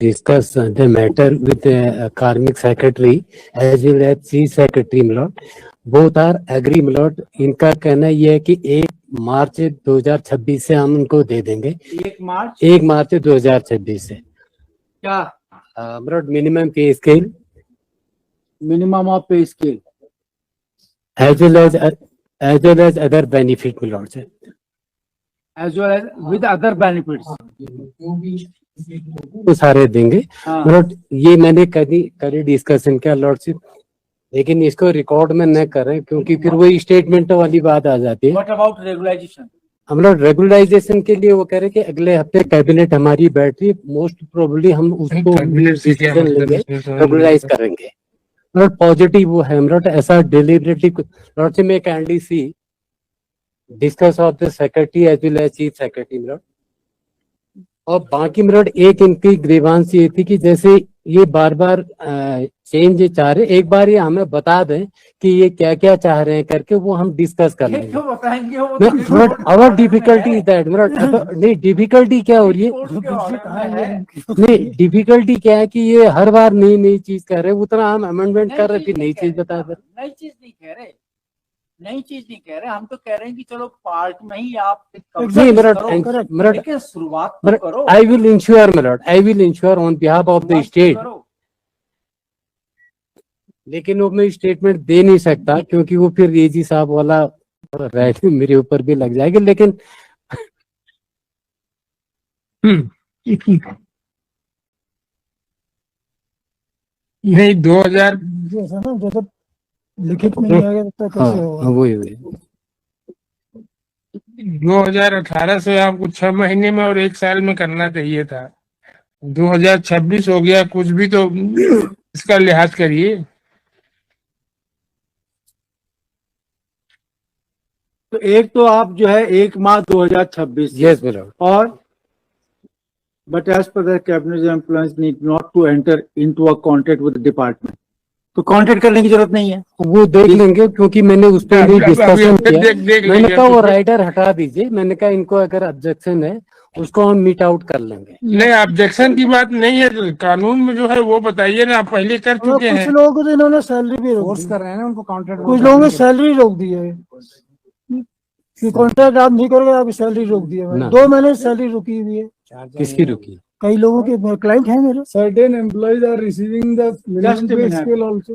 discuss the matter with the Karmic Secretary as well as Chief Secretary, my lord. Both are agree, my lord. इनका कहना ये है कि 1 मार्च 2026 से हम उनको दे देंगे। 1 मार्च 2026 से क्या my lord, minimum pay scale, minimum of pay scale as well as other benefit, my lord. As well as with other benefits तो सारे देंगे। हाँ। लॉर्ड, ये मैंने करी डिस्कशन किया लॉर्डशिप, लेकिन इसको रिकॉर्ड में न करें क्योंकि फिर वही स्टेटमेंट वाली बात आ जाती है। What about regularisation? हम लोग रेगुलराइजेशन के लिए वो कह रहे कि अगले हफ्ते कैबिनेट हमारी बैठ रही, मोस्ट प्रोबेबली हम उसको डिसीजन लेंगे, रेगुलराइज करेंगे। लॉर्ड पॉजिटिव वो है लॉर्ड, ऐसा डिलिबरेटली लॉर्ड से मैं kindly see discuss of the secretary as well as chief secretary lord. और बाकी मिनट एक इनकी ग्रीवांस ये थी कि जैसे ये बार बार चेंज चाह रहे, एक बार ये हमें बता दें कि ये क्या क्या चाह रहे हैं करके, वो हम डिस्कस कर लेंगे। क्यों बताएंगे वो? आवर डिफिकल्टी इज दैट नहीं, डिफिकल्टी क्या हो रही है, नहीं डिफिकल्टी क्या है कि ये हर बार नई नई चीज कह रहे हैं, उतना हम अमेंडमेंट कर रहे, फिर नई चीज बता रहे। नई चीज नहीं कह रहे, नई चीज नहीं कह रहे, हम तो कह रहे हैं कि चलो पार्ट में ही आप नहीं मेरा लेकिन शुरुआत तो करो। I will ensure merit, I will ensure on behalf of the state, लेकिन वो मैं स्टेटमेंट दे नहीं सकता क्योंकि वो फिर एजी साहब वाला राइट मेरे ऊपर भी लग जाएगा। लेकिन नहीं 2000 लिखित में नहीं आएगा तो कैसे होगा? वही 2018 से आपको 6 महीने में और 1 साल में करना चाहिए था। 2026 हो गया, कुछ भी तो इसका लिहाज करिए। तो एक तो आप जो है 1 मार्च 2026 यस मेरा, और but as per the cabinet employees need not to enter into a contract with the department, तो कॉन्ट्रैक्ट करने की जरूरत नहीं है, वो देख लेंगे क्योंकि मैंने उस पर डिस्कशन किया। मैंने कहा वो लेंगे। राइटर हटा दीजिए, मैंने कहा इनको अगर ऑब्जेक्शन है उसको हम मीट आउट कर लेंगे। नहीं ऑब्जेक्शन की बात नहीं है, कानून में जो है वो बताइए ना, आप पहले कर चुके हैं। कुछ लोगों को तो इन्होंने सैलरी भी रोक दी, कर रहे हैं ना उनको कॉन्ट्रैक्ट, कुछ लोगों ने सैलरी रोक दी है कि कॉन्ट्रैक्ट आप नहीं करोगे, आपकी सैलरी रोक दी है। 2 महीने सैलरी रुकी हुई है। किसकी रुकी? कई लोगों के क्लाइंट हैं मेरे। Certain employees are receiving the minimum pay scale also.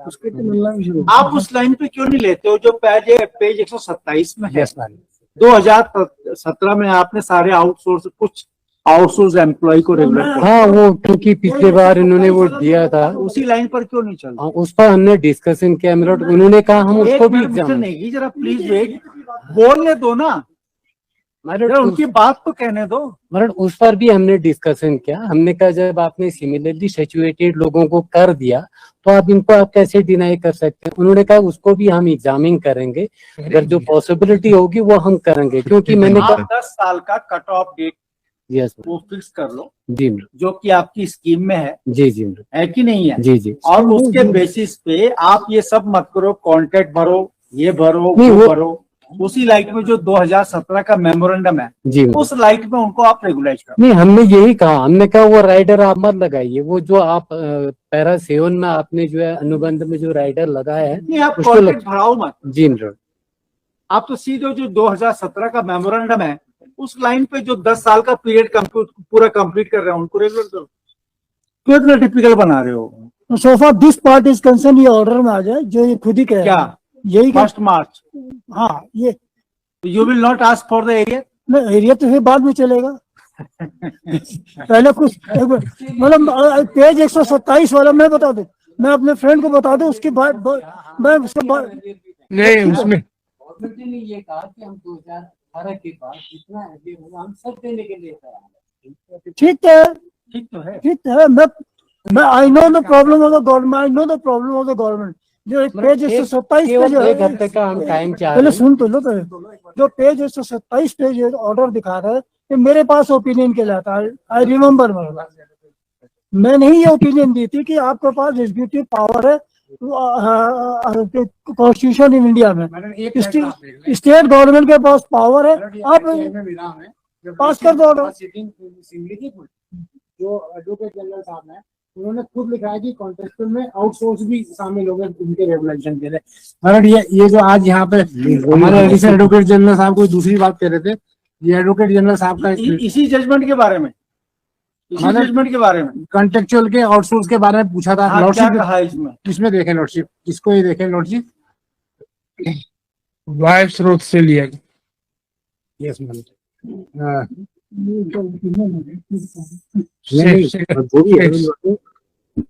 उसके तो मिलना भी शुरू। आप उस लाइन पे क्यों नहीं लेते हो जो पेज 127 में है? यस मैम, 2017 में आपने सारे कुछ आउटसोर्स एम्प्लॉय को रेगुलर कर, हाँ वो क्योंकि पिछले बार इन्होंने वो दिया था, उसी लाइन पर क्यों नहीं चल? उस पर हमने डिस्कशन किया मेरा, उन्होंने कहा हम उसको भी एक मिनट एग्जाम नहीं, जरा प्लीज वेट, बोलने दो ना, जरा उनकी बात तो कहने दो। मगर उस पर भी हमने डिस्कशन किया। हमने कहा जब आपने सिमिलरली सिचुएटेड लोगों को कर दिया तो आप इनको आप कैसे डिनाई कर सकते हैं। उन्होंने कहा उसको भी हम एग्जामिंग करेंगे, अगर जो पॉसिबिलिटी होगी वो हम करेंगे, क्योंकि मैंने आप 10 साल का कट ऑफ डेट यस वो फिक्स कर लो जी जो कि आपकी स्कीम में है जी जी है कि नहीं है? जी जी, और उसके बेसिस पे आप ये सब मत करो, कॉन्ट्रैक्ट भरो, ये भरो, नहीं, वो वो भरो। उसी लाइट में जो 2017 का मेमोरेंडम है जी उस लाइट में उनको आप रेगुलाइज करो। नहीं, हमने यही कहा, हमने कहा वो राइडर आप मत लगाइए, वो जो आप पैरा 7 में आपने जो है अनुबंध में जो राइडर लगाया है नहीं, आप उसको कॉन्ट्रैक्ट भराओ मत जी मेरा, आप तो सीधे जो 2017 का मेमोरेंडम है उस लाइन पे जो 10 साल का पीरियड पूरा कंप्लीट कर रहे हैं उनको रेगुलर करो। क्यों इतना टिपिकल बना रहे हो? So far this part is concern, ये ऑर्डर में आ जाए जो ये खुद ही कह क्या यही 1 मार्च? हाँ, ये you will not ask for the area? Area तो फिर बाद में चलेगा। पहले कुछ मतलब पेज 127 वाला मैं बता दूं, मैं अपने फ्रेंड को बता दूं, उसके बाद मैं उसके बाद नहीं उसमें ने ये कहा कि हम 2018 के बाद जितना आगे होगा हम सब देने के लिए तैयार हैं। ठीक है, ठीक तो है, ठीक है। मैं I know the problem of the government, I know the problem of the government. जो एक पेज 127 पे जो एक हफ्ते का हम टाइम चाह पहले रहे हैं। सुन तो लो, जो पेज 127 पे जो ऑर्डर दिखा रहा है ये मेरे पास ओपिनियन के लाता है। आई रिमेम्बर मैं नहीं ये ओपिनियन दी थी कि आपके पास एग्जीक्यूटिव पावर है कॉन्स्टिट्यूशन इन इंडिया में, स्टेट गवर्नमेंट के पास पावर है, आप पास कर दो ऑर्डर। जो एडवोकेट जनरल साहब हैं उन्होंने खुद लिखा है कि कॉन्ट्रेक्चुअल में आउटसोर्स भी शामिल हो गए उनके रेगुलेशन के लिए। और ये जो आज यहाँ पे हमारे एडिशनल एडवोकेट जनरल साहब कोई दूसरी बात कह रहे थे, ये एडवोकेट जनरल साहब का इसी जजमेंट के बारे में, इसी मतलब जजमेंट के बारे में कॉन्ट्रेक्चुअल के आउटसोर्स के बारे में पूछा था। हाँ, क्या लॉर्डशिप कहा इसमें? इसमें देखें लॉर्डशिप, इसको ये देखें लॉर्डशिप। वाइफ स्रोत से लिया गया। Yes ma'am.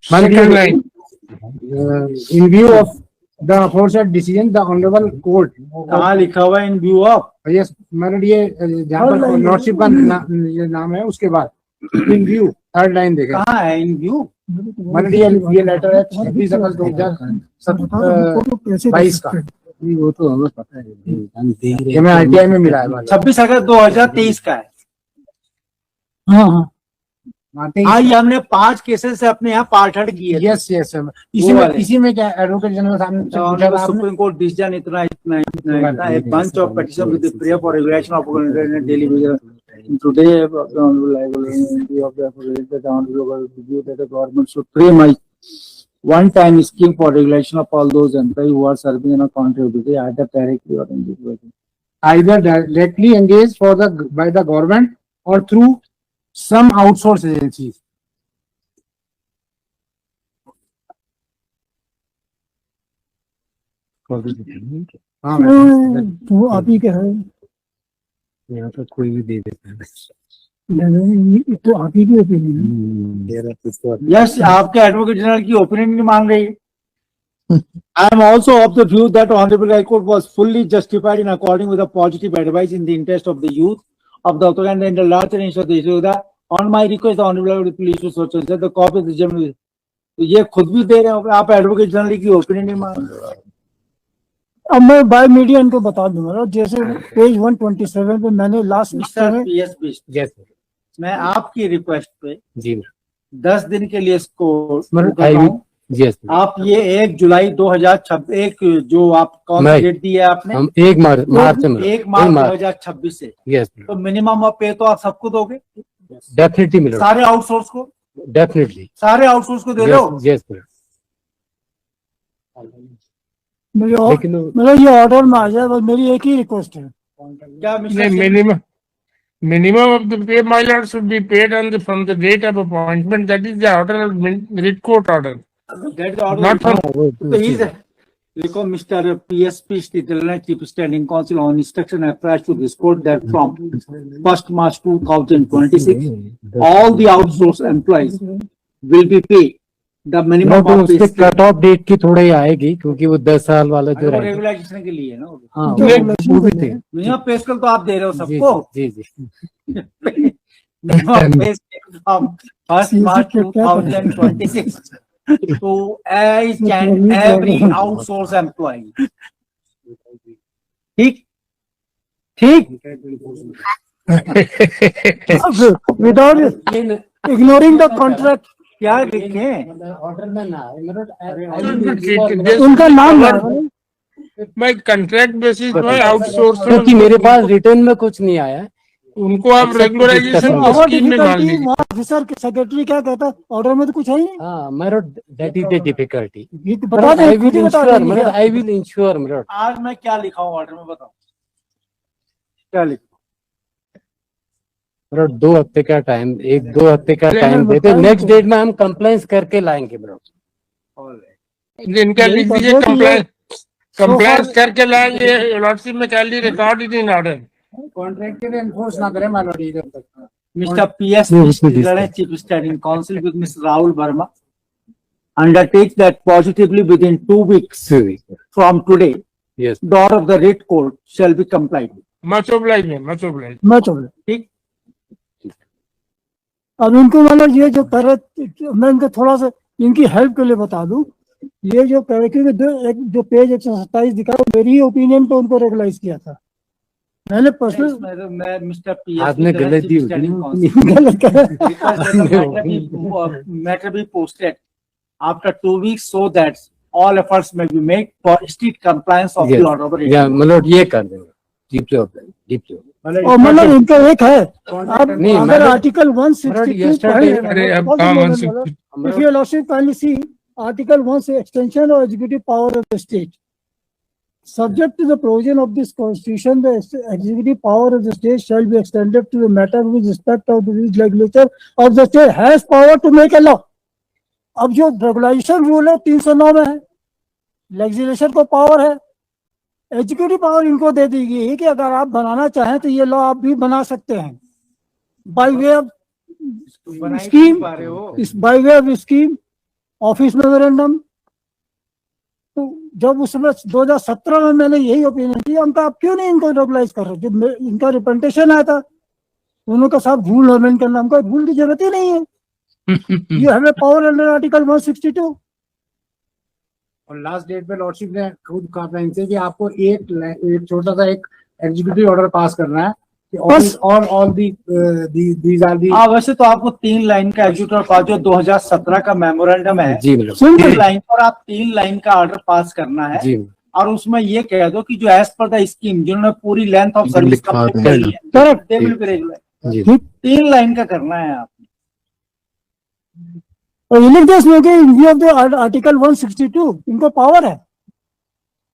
Second line in view of the aforesaid decision, the honorable court, कहाँ लिखा हुआ है इन व्यू ऑफ? yes मैंने ये जहाँ पर लॉर्डशिप का ये नाम है उसके बाद in view थर्ड लाइन देखें। कहाँ है इन व्यू? मैंने ये लेटर है 26 अगस्त 2022 का, वो तो हमें पता है, हम देख रहे ये मैं आरटीआई में मिला है। 26 अगस्त 2023 का है। हाँ हाँ हाँ, ये हमने 5 केसेस से अपने यहाँ पार्टड किए थे। यस यस वो इसी वाले। में इसी में क्या एडवोकेट जनरल साहब ने पूछा था आपने? सुप्रीम कोर्ट डिसीजन इतना इतना इतना इतना a bunch of petition with the prayer for regulation of daily behavior. Today, the honorable liability of the honorable review that the government should frame a one-time scheme for regulation of all those employees who are serving in a contract duty either directly or indirectly. either directly engaged for the by the government or through some outsource agencies. हाँ तो आप ही क्या है, यहाँ पर कोई भी दे देता है। नहीं, तो आप ही की ओपिनियन मेरा कुछ तो Yes, आपके एडवोकेट जनरल की ओपिनियन नहीं मांग रही है। I am also of the view that Honorable High Court was fully justified in according with the positive advice in the interest of the youth of the authority and in the larger interest of the issue. That on my request, the Honorable Police Social said the copy of the general. तो ये खुद भी दे रहे हो, आप advocate general की opinion नहीं मांग रहे। अब मैं बाय मीडिया इनको बता दूंगा, जैसे पेज 127 पे मैंने लास्ट मिस्टर पीएस यस मैं आपकी रिक्वेस्ट पे जी 10 दिन के लिए इसको यस आप ये 1 जुलाई 2026 जो आप कौन सी नहीं। डेट दी है आपने? हम 1 मार्च में 1 मार्च 2026 से यस तो मिनिमम ऑफ पे तो आप सबको दोगे, डेफिनेटली मिलेगा, सारे आउटसोर्स को, डेफिनेटली सारे आउटसोर्स को दे दो। यस लेकिन मेरा ये ऑर्डर में आ जाए, बस मेरी एक ही रिक्वेस्ट है। क्या नहीं, minimum of the pay, my lord, should be paid on from the date of appointment. That is the order of writ court order. That is the order. Not from तो देखो mister PSP chief standing council on instruction applies to this court that from 1st March 2026 all the outsourced employees will be paid the minimum of उसके cut off date की थोड़ी आएगी क्योंकि वो 10 साल वाला जो रहेगा। रेगुलाइजेशन के लिए ना, हाँ वो भी थे मिनिमम पे स्केल तो आप दे रहे हो जी सबको। जी जी minimum pay scale from 1st March 2026 to each and every outsourced employee. ठीक ठीक विदाउट इग्नोरिंग द कॉन्ट्रैक्ट क्या लिखे? ऑर्डर में ना उनका नाम by contract basis by outsource, क्योंकि मेरे पास रिटर्न में कुछ नहीं आया, उनको आप रेगुलराइजेशन स्कीम में मान लीजिए। ऑफिसर सेक्रेटरी क्या कहता है, ऑर्डर में तो कुछ है ही नहीं। हाँ मेरा दैट इज द डिफिकल्टी। ये तो बता दे, खुद ही बता दे। आई विल इंश्योर मेरा आज मैं क्या लिखा हूँ ऑर्डर में, बताओ क्या लिखा? 2 हफ्ते का टाइम, 1-2 हफ्ते का टाइम देते, नेक्स्ट डेट में हम कंप्लेंस करके लाएंगे ब्रो। इनका लिख दीजिए कंप्लेंस करके लाएंगे, लॉर्डशिप में कैली रिकॉर्ड इन ऑर्डर। कॉन्ट्रैक्ट के लिए एनफोर्स ना करें मान लो जब तक। Mr. P.S. Chief Standing Counsel with Ms. Rahul Verma undertakes that positively within 2 weeks from today, Yes. the order of the writ court shall be complied with. Much oblige है, much oblige. मैं चल ठीक। अब इनको मतलब ये जो कह रहे, मैं इनको थोड़ा सा इनकी हेल्प के लिए बता दूं, ये जो कह रहे क्योंकि जो पेज 127 दिखा वो मेरी ओपिनियन पे उनको रेगुलाइज किया था मैंने पर्सनल। मैं मिस्टर P.S. आपने गलती होगी गलत कहा। matter be posted after 2 weeks so that all efforts may be made for strict compliance of the order of the writ. या मतलब ये कर देंगे। डीपली डीपली और मतलब इनका एक है, आप नहीं, अगर मैंने- आर्टिकल 162 yesterday- अरे अब काम 162 If your lordship kindly see Article 1 say extension of executive power of the state. Subject to the provision of this constitution, the executive power of the state shall be extended to the matter with respect of the legislature of the state has power to make a law. अब जो regulation rule है 309 में है, legislation को power है, executive power इनको दे दी गई है कि अगर आप बनाना चाहें तो ये लॉ आप भी बना सकते हैं by way of scheme, by way of scheme, office memorandum. तो जब उस समय 2017 में मैंने यही ओपिनियन किया, हमका आप क्यों नहीं इनको रेगुलाइज कर रहे? जब इनका रिप्रेजेंटेशन आया था उन्होंने कहा साहब रूल अमेंड करना, हमको रूल की जरूरत ही नहीं है, you have a power under article 162। और लास्ट डेट पे लॉर्डशिप ने खुद कहा था इनसे कि आपको एक छोटा सा एक एग्जीक्यूटिव ऑर्डर पास करना है कि बस। all these are the हाँ, वैसे तो आपको 3 लाइन का एग्जीक्यूटिव पास जो 2017 का मेमोरेंडम है, जी मैडम 3 लाइन पर आप 3 लाइन का ऑर्डर पास करना है जी और उसमें ये कह दो कि जो एज पर द स्कीम जिन्होंने पूरी लेंथ ऑफ सर्विस लिखा कंप्लीट है। करी है, correct. they will be regularized। जी 3 लाइन का करना है आप। और इन दिस में in view of the article 162 इनको पावर है।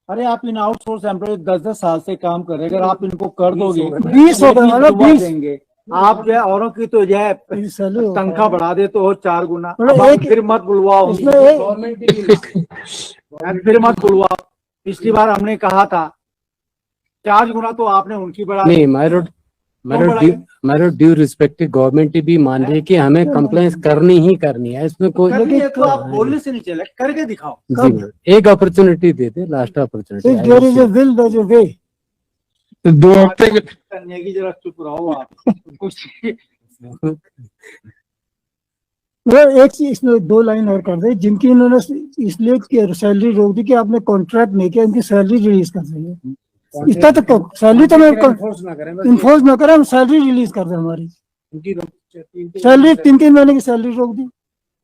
अरे आप इन आउटसोर्स एम्प्लॉय 10-10 साल से काम कर रहे हैं, अगर आप इनको कर दोगे 20 हो गए, मतलब 20 देंगे आप जो है, औरों की तो जो है तनख्वाह बढ़ा दे तो और 4 गुना। मतलब अब आप एक- फिर मत बुलवाओ, इसमें एक- गवर्नमेंट की फिर मत बुलवाओ। पिछली बार हमने कहा था 4 गुना, तो आपने उनकी बढ़ा दी। नहीं मेरा ड्यू रिस्पेक्ट गवर्नमेंट भी मान रही है कि हमें कंप्लेंट्स करनी ही करनी है, इसमें कोई करनी है तो आप बोलने से नहीं चले, करके दिखाओ। जी मैडम एक opportunity they they, last opportunity. If there is a will, there is a way. तो 2 हफ्ते के करने की जरा चुप रहो आप। कुछ वो एक चीज इसमें 2 लाइन और कर दे, जिनकी इन्होंने इसलिए सैलरी रोक दी कि आपने कॉन्ट्रैक्ट नहीं किया, इनकी सैलरी रिलीज कर देंगे। इतना तो सैलरी तो मैं enforce ना करें बस इन्फोर्स न करें, हम सैलरी रिलीज कर दें हमारी उनकी सैलरी 3-3 महीने की सैलरी रोक दी।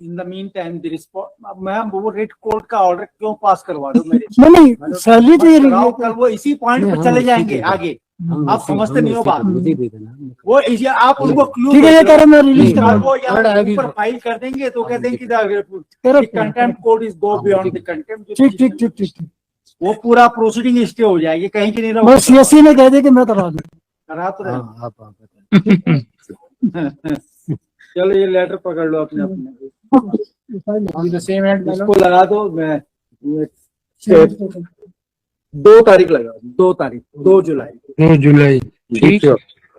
In the mean time the response, ma'am वो रेड कोर्ट का ऑर्डर क्यों पास करवा रहे हो मेरे? नहीं सैलरी तो ये कराओ, कल वो इसी पॉइंट पे चले जाएंगे आगे। आप समझते नहीं हो बात। मुझे दे देना। वो इसी आप उनको क्यों ठीक है, ये कह रहे मैं रिलीज नहीं, करा और दूं। वो यहाँ Third ऊपर फाइल कर देंगे तो कहते हैं कि Correct। Contempt code is go beyond the contempt. ठीक ठीक ठीक ठीक ठीक। वो पूरा प्रोसीडिंग स्टे हो जाएगी, कहीं की नहीं मैं रहो। सीएससी ने कह दिया कि मैं करा दूं। करा तो रहे। हाँ, आप बताइए। चलो ये लेटर पकड़ लो अपने अपने, on the same end इसको लगा दो। मैं 2 तारीख लगा, 2 तारीख 2 जुलाई 2 जुलाई ठीक है।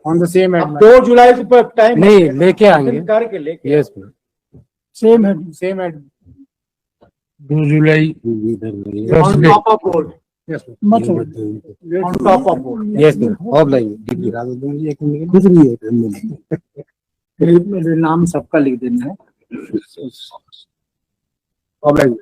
on the same अब end 2 जुलाई को टाइम नहीं लेके आएंगे। करके लेके यस मैम सेम है। same end 2 July on top of board, yes मत छोड़ो। On top of board. Yes ma'am offline deeply रात दूंगी एक मिनट कुछ नहीं है। मेरे नाम सबका लिख देना है। ऑफलाइन